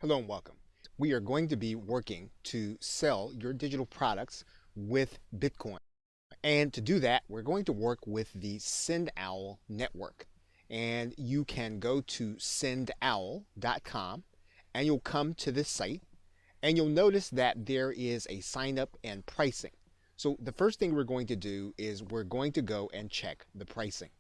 Hello and welcome. We are going to be working to sell your digital products with Bitcoin. And to do that, we're going to work with the SendOwl network. And you can go to sendowl.com and you'll come to this site and you'll notice that there is a sign up and pricing. So the first thing we're going to do is we're going to go and check the pricing.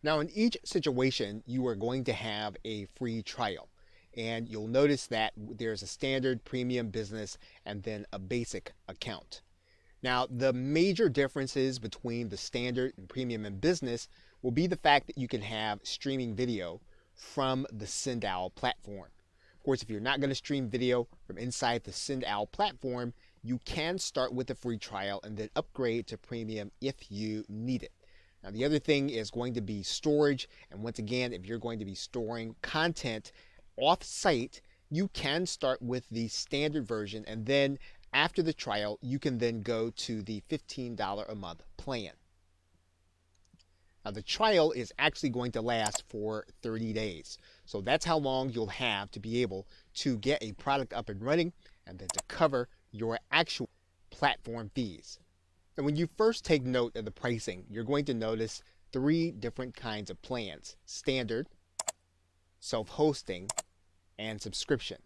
Now, in each situation, you are going to have a free trial. And you'll notice that there's a standard, premium, business, and then a basic account. Now, the major differences between the standard and premium and business will be the fact that you can have streaming video from the SendOwl platform. Of course, if you're not going to stream video from inside the SendOwl platform, you can start with a free trial and then upgrade to premium if you need it. Now, the other thing is going to be storage. And once again, if you're going to be storing content off-site, you can start with the standard version. And then after the trial, you can then go to the $15 a month plan. Now, the trial is actually going to last for 30 days. So that's how long you'll have to be able to get a product up and running and then to cover your actual platform fees. And when you first take note of the pricing, you're going to notice three different kinds of plans: standard, self-hosting, and subscription.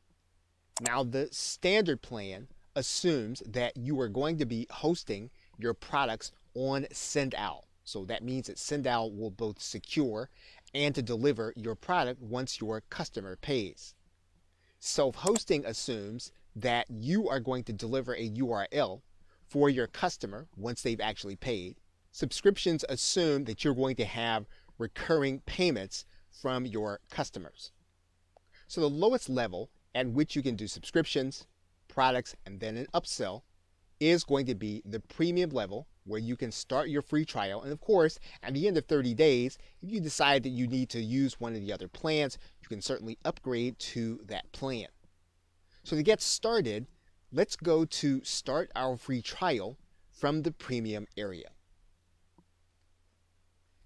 Now, the standard plan assumes that you are going to be hosting your products on SendOwl. So that means that SendOwl will both secure and to deliver your product once your customer pays. Self-hosting assumes that you are going to deliver a URL for your customer once they've actually paid. Subscriptions assume that you're going to have recurring payments from your customers. So the lowest level at which you can do subscriptions, products, and then an upsell is going to be the premium level, where you can start your free trial. And of course, at the end of 30 days, if you decide that you need to use one of the other plans, you can certainly upgrade to that plan. So to get started, let's go to start our free trial from the premium area.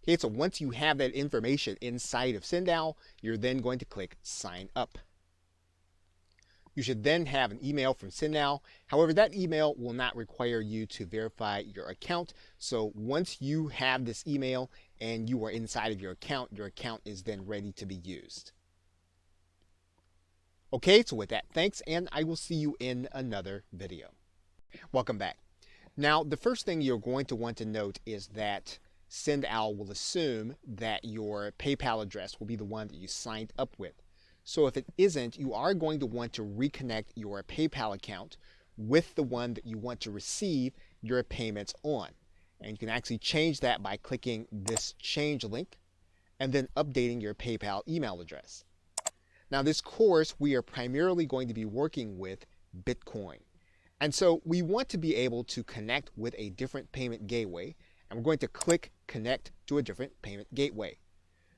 Okay, so once you have that information inside of SendOwl, you're then going to click sign up. You should then have an email from SendOwl. However, that email will not require you to verify your account. So once you have this email and you are inside of your account is then ready to be used. Okay, so with that, thanks, and I will see you in another video. Welcome back. Now, the first thing you're going to want to note is that SendOwl will assume that your PayPal address will be the one that you signed up with. So if it isn't, you are going to want to reconnect your PayPal account with the one that you want to receive your payments on. And you can actually change that by clicking this change link and then updating your PayPal email address. Now, this course, we are primarily going to be working with Bitcoin. And so we want to be able to connect with a different payment gateway, and we're going to click connect to a different payment gateway.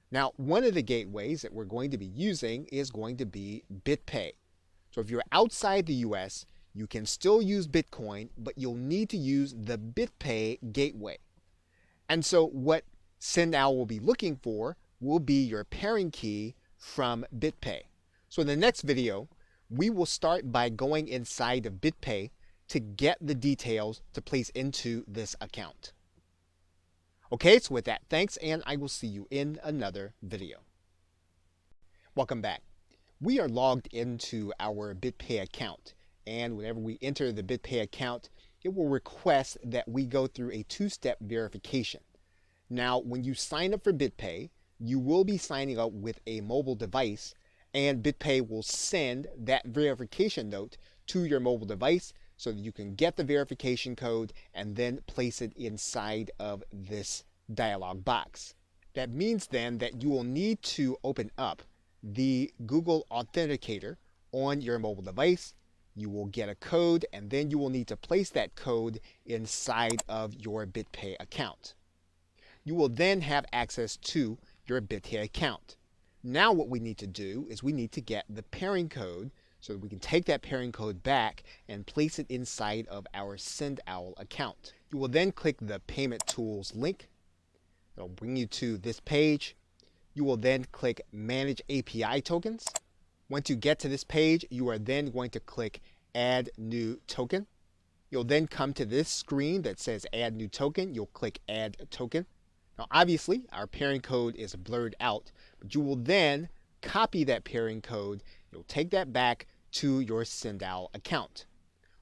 Now, one of the gateways that we're going to be using is going to be BitPay. So if you're outside the US, you can still use Bitcoin, but you'll need to use the BitPay gateway. And so what SendOwl will be looking for will be your pairing key from BitPay. So in the next video, we will start by going inside of BitPay to get the details to place into this account. Okay, so with that, thanks, and I will see you in another video. Welcome back. We are logged into our BitPay account, and whenever we enter the BitPay account, it will request that we go through a two-step verification. Now, when you sign up for BitPay, you will be signing up with a mobile device, and BitPay will send that verification note to your mobile device so that you can get the verification code and then place it inside of this dialog box. That means then that you will need to open up the Google Authenticator on your mobile device. You will get a code, and then you will need to place that code inside of your BitPay account. You will then have access to your BitPay account. Now what we need to do is we need to get the pairing code so that we can take that pairing code back and place it inside of our SendOwl account. You will then click the Payment Tools link. It'll bring you to this page. You will then click Manage API Tokens. Once you get to this page, you are then going to click Add New Token. You'll then come to this screen that says Add New Token. You'll click Add Token. Now, obviously, our pairing code is blurred out, but you will then copy that pairing code. You'll take that back to your SendOwl account.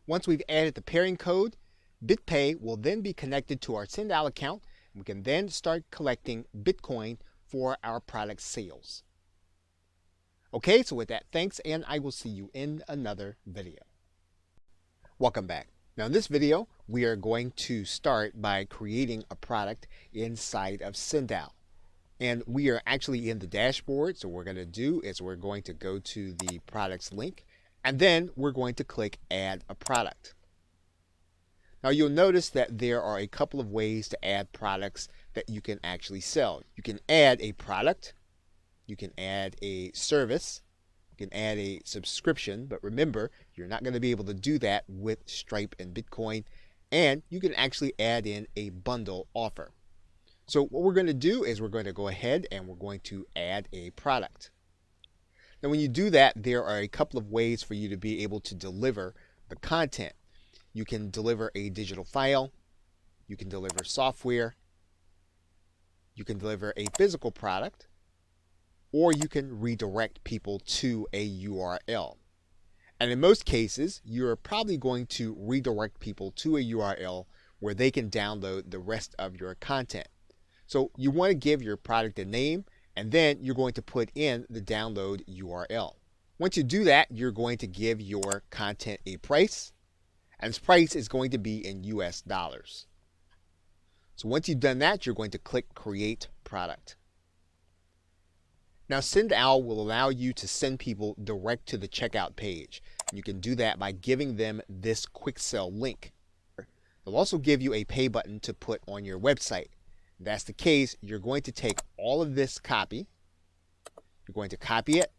Once we've added the pairing code, BitPay will then be connected to our SendOwl account. We can then start collecting Bitcoin for our product sales. Okay, so with that, thanks, and I will see you in another video. Welcome back. Now in this video, we are going to start by creating a product inside of SendOwl. And we are actually in the dashboard, so what we're going to do is we're going to go to the products link, and then we're going to click Add a Product. Now you'll notice that there are a couple of ways to add products that you can actually sell. You can add a product, you can add a service, you can add a subscription, but remember, you're not going to be able to do that with Stripe and Bitcoin, and you can actually add in a bundle offer. So what we're going to do is we're going to go ahead and we're going to add a product. Now when you do that, there are a couple of ways for you to be able to deliver the content. You can deliver a digital file, you can deliver software, you can deliver a physical product, or you can redirect people to a URL. And in most cases, you're probably going to redirect people to a URL where they can download the rest of your content. So you want to give your product a name, and then you're going to put in the download URL. Once you do that, you're going to give your content a price, and this price is going to be in US dollars. So once you've done that, you're going to click Create Product. Now SendOwl will allow you to send people direct to the checkout page. You can do that by giving them this quick sell link. They'll also give you a pay button to put on your website. If that's the case, you're going to take all of this copy, you're going to copy it,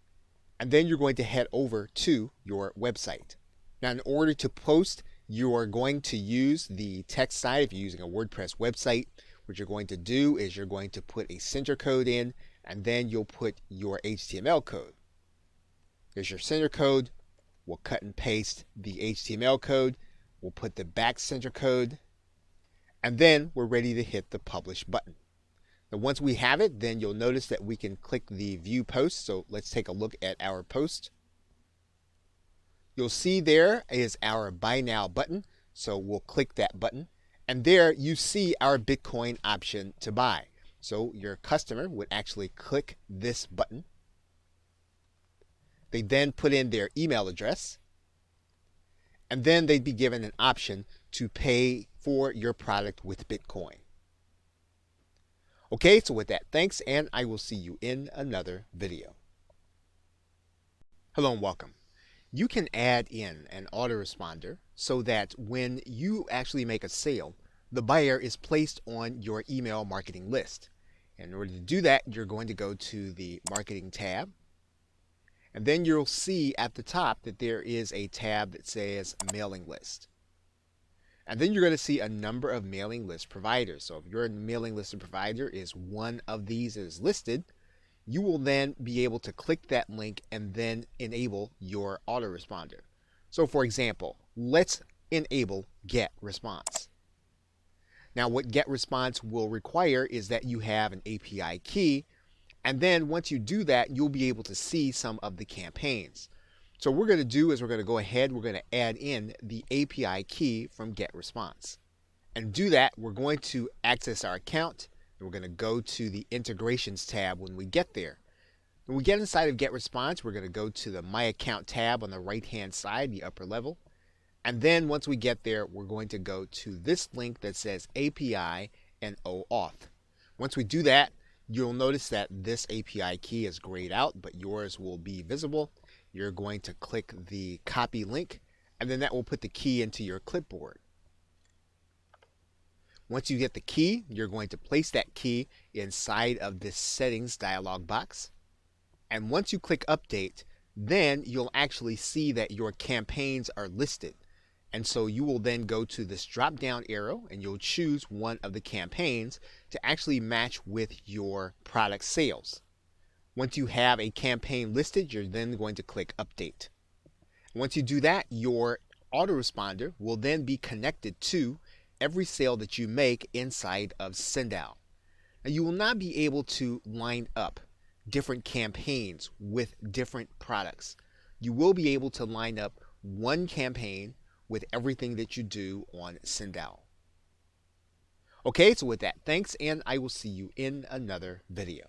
and then you're going to head over to your website. Now in order to post, you are going to use the text side. If you're using a WordPress website, what you're going to do is you're going to put a sender code in, and then you'll put your HTML code. Here's your sender code. We'll cut and paste the HTML code. We'll put the back sender code, and then we're ready to hit the publish button. Now once we have it, then you'll notice that we can click the view post. So let's take a look at our post. You'll see there is our buy now button. So we'll click that button, and there you see our Bitcoin option to buy. So your customer would actually click this button. They then put in their email address, and then they'd be given an option to pay for your product with Bitcoin. Okay, so with that, thanks, and I will see you in another video. Hello and welcome. You can add in an autoresponder so that when you actually make a sale, the buyer is placed on your email marketing list. In order to do that, you're going to go to the marketing tab, and then you'll see at the top that there is a tab that says mailing list. And then you're going to see a number of mailing list providers. So if your mailing list provider is one of these that is listed, you will then be able to click that link and then enable your autoresponder. So for example, let's enable Get Response. Now what Get Response will require is that you have an API key, and then once you do that, you'll be able to see some of the campaigns. So what we're going to do is we're going to go ahead, we're going to add in the API key from Get Response. And to do that, we're going to access our account, and we're going to go to the integrations tab when we get there. When we get inside of Get Response, we're going to go to the My Account tab on the right-hand side, the upper level. And then once we get there, we're going to go to this link that says API and OAuth. Once we do that, you'll notice that this API key is grayed out, but yours will be visible. You're going to click the copy link, and then that will put the key into your clipboard. Once you get the key, you're going to place that key inside of this settings dialog box. And once you click update, then you'll actually see that your campaigns are listed. And so you will then go to this drop down arrow and you'll choose one of the campaigns to actually match with your product sales. Once you have a campaign listed, you're then going to click Update. Once you do that, your autoresponder will then be connected to every sale that you make inside of SendOwl. Now, you will not be able to line up different campaigns with different products. You will be able to line up one campaign with everything that you do on SendOwl. Okay, so with that, thanks, and I will see you in another video.